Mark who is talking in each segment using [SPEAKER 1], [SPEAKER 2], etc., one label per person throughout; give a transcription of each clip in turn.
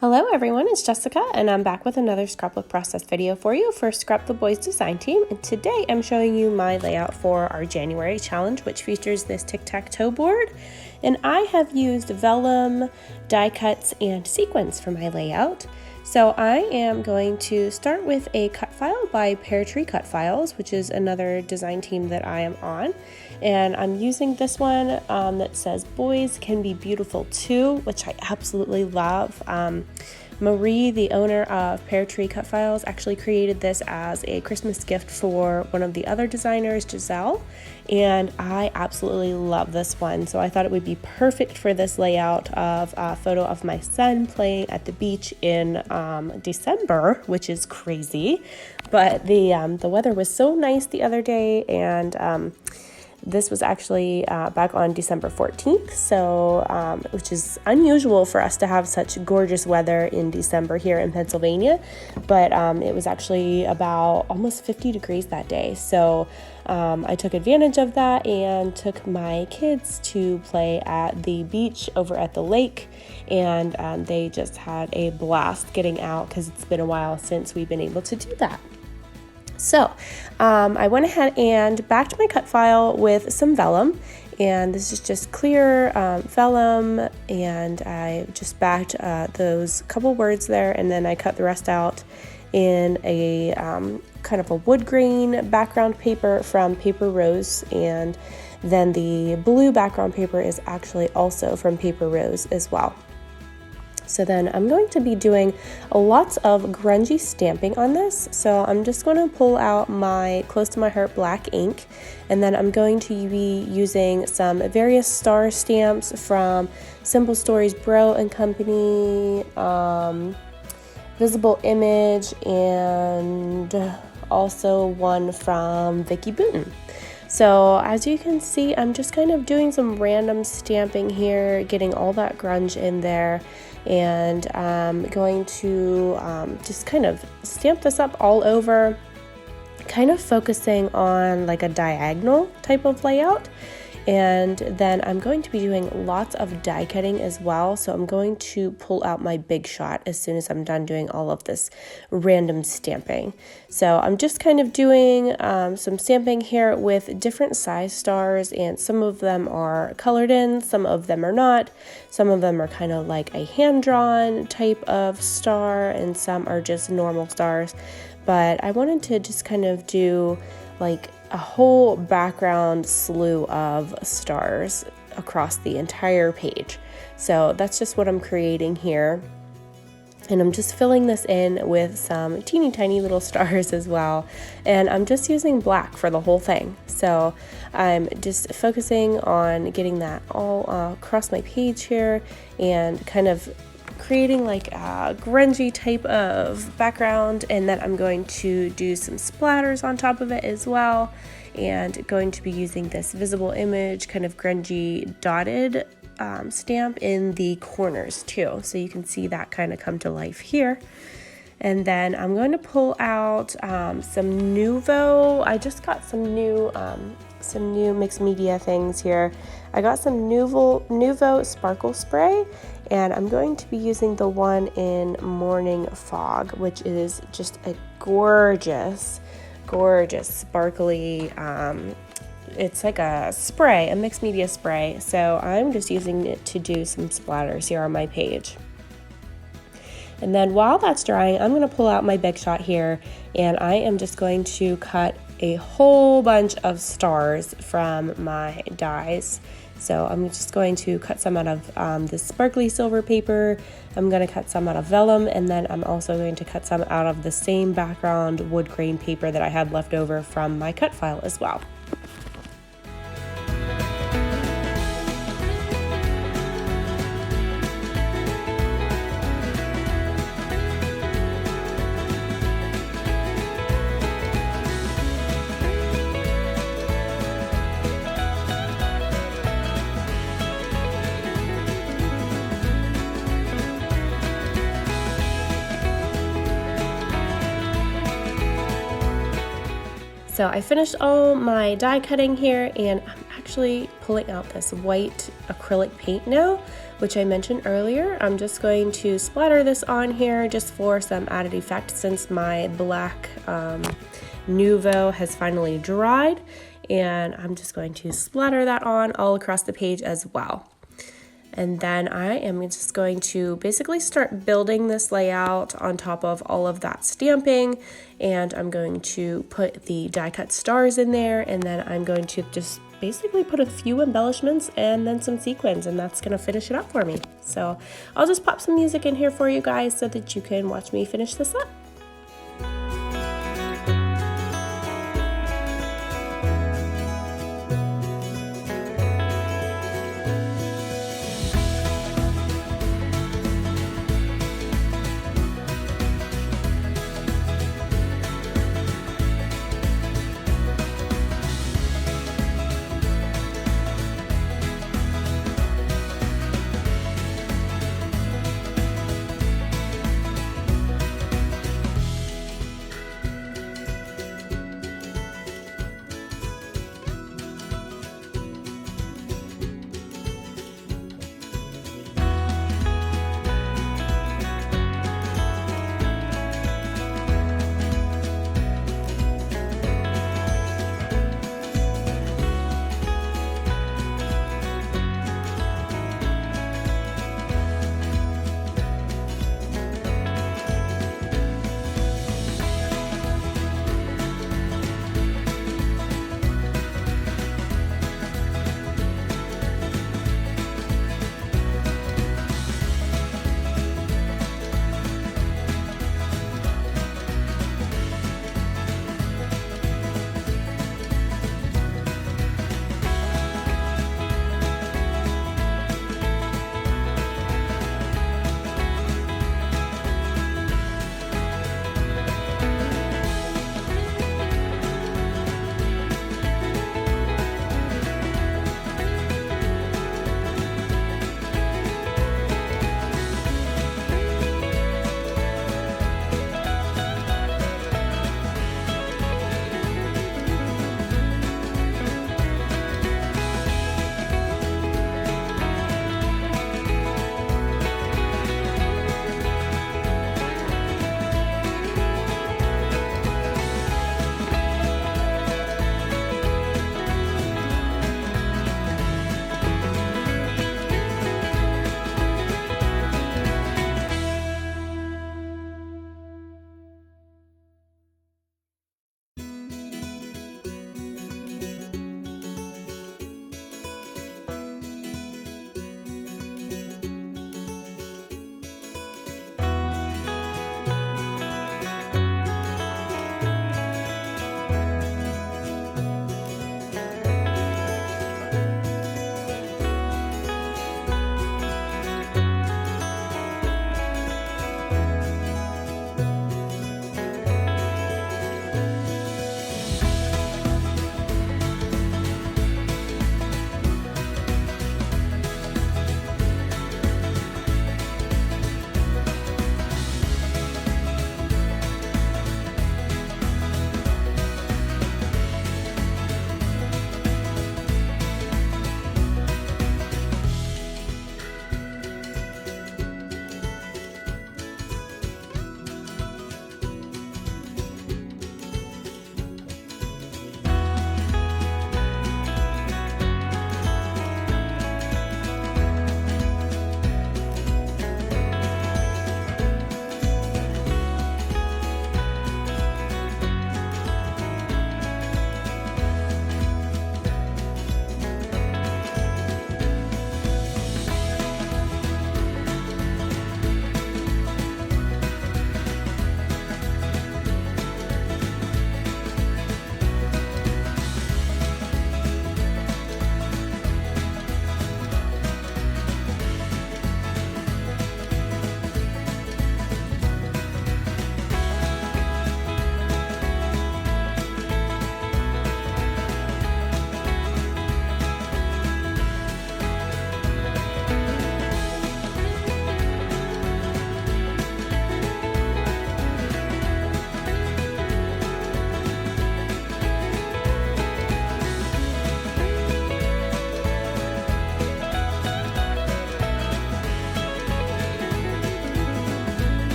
[SPEAKER 1] Hello everyone, it's Jessica and I'm back with another scrapbook process video for you for Scrap the Boys design team. And today I'm showing you my layout for our January challenge, which features this tic-tac-toe board. And I have used vellum, die cuts, and sequins for my layout. So I am going to start with a cut file by Pear Tree Cut Files, which is another design team that I am on. And I'm using this one that says boys can be beautiful too, which I absolutely love. Marie, the owner of Pear Tree Cut Files, actually created this as a Christmas gift for one of the other designers, Giselle, and I absolutely love this one. So I thought it would be perfect for this layout of a photo of my son playing at the beach in December, which is crazy, but the weather was so nice the other day, and this was actually back on December 14th, so which is unusual for us to have such gorgeous weather in December here in Pennsylvania, but it was actually about almost 50 degrees that day. So I took advantage of that and took my kids to play at the beach over at the lake, and they just had a blast getting out because it's been a while since we've been able to do that. So I went ahead and backed my cut file with some vellum, and this is just clear vellum, and I just backed those couple words there, and then I cut the rest out in a kind of a wood grain background paper from Paper Rose, and then the blue background paper is actually also from Paper Rose as well. So then I'm going to be doing lots of grungy stamping on this. So I'm just going to pull out my Close to My Heart black ink, and then I'm going to be using some various star stamps from Simple Stories Bro and Company, Visible Image, and also one from Vicki Boutin. So as you can see, I'm just kind of doing some random stamping here, getting all that grunge in there, and I'm going to just kind of stamp this up all over, kind of focusing on like a diagonal type of layout. And then I'm going to be doing lots of die cutting as well, so I'm going to pull out my big shot as soon as I'm done doing all of this random stamping. So I'm just kind of doing some stamping here with different size stars, and some of them are colored in, some of them are not, some of them are kind of like a hand-drawn type of star, and some are just normal stars. But I wanted to just kind of do like a whole background slew of stars across the entire page. So that's just what I'm creating here. And I'm just filling this in with some teeny tiny little stars as well. And I'm just using black for the whole thing. So I'm just focusing on getting that all across my page here, and kind of creating like a grungy type of background. And then I'm going to do some splatters on top of it as well, and going to be using this Visible Image kind of grungy dotted stamp in the corners too, so you can see that kind of come to life here. And then I'm going to pull out some Nuvo. I just got some new mixed media things here. I got some Nuvo sparkle spray, and I'm going to be using the one in Morning Fog, which is just a gorgeous sparkly, it's like a spray, a mixed media spray. So I'm just using it to do some splatters here on my page. And then while that's drying, I'm going to pull out my big shot here, and I am just going to cut a whole bunch of stars from my dies. So I'm just going to cut some out of this sparkly silver paper. I'm going to cut some out of vellum, and then I'm also going to cut some out of the same background wood grain paper that I had left over from my cut file as well. So I finished all my die cutting here, and I'm actually pulling out this white acrylic paint now, which I mentioned earlier. I'm just going to splatter this on here just for some added effect since my black Nuvo has finally dried, and I'm just going to splatter that on all across the page as well. And then I am just going to basically start building this layout on top of all of that stamping, and I'm going to put the die cut stars in there, and then I'm going to just basically put a few embellishments and then some sequins, and that's going to finish it up for me. So I'll just pop some music in here for you guys so that you can watch me finish this up.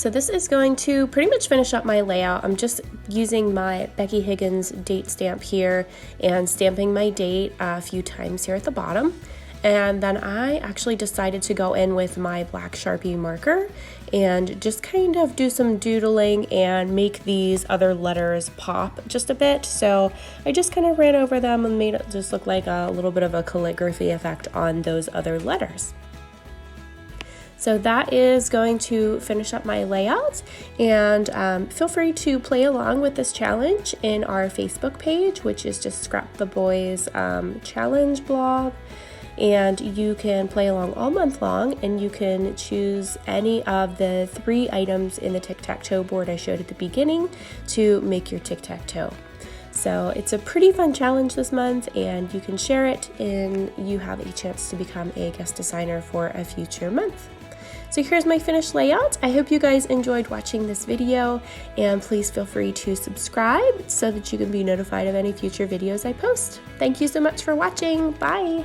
[SPEAKER 1] So this is going to pretty much finish up my layout. I'm just using my Becky Higgins date stamp here and stamping my date a few times here at the bottom. And then I actually decided to go in with my black Sharpie marker and just kind of do some doodling and make these other letters pop just a bit. So I just kind of ran over them and made it just look like a little bit of a calligraphy effect on those other letters. So that is going to finish up my layout, and feel free to play along with this challenge in our Facebook page, which is just Scrap the Boys challenge blog. And you can play along all month long, and you can choose any of the 3 items in the tic-tac-toe board I showed at the beginning to make your tic-tac-toe. So it's a pretty fun challenge this month, and you can share it, and you have a chance to become a guest designer for a future month. So here's my finished layout. I hope you guys enjoyed watching this video, and please feel free to subscribe so that you can be notified of any future videos I post. Thank you so much for watching. Bye!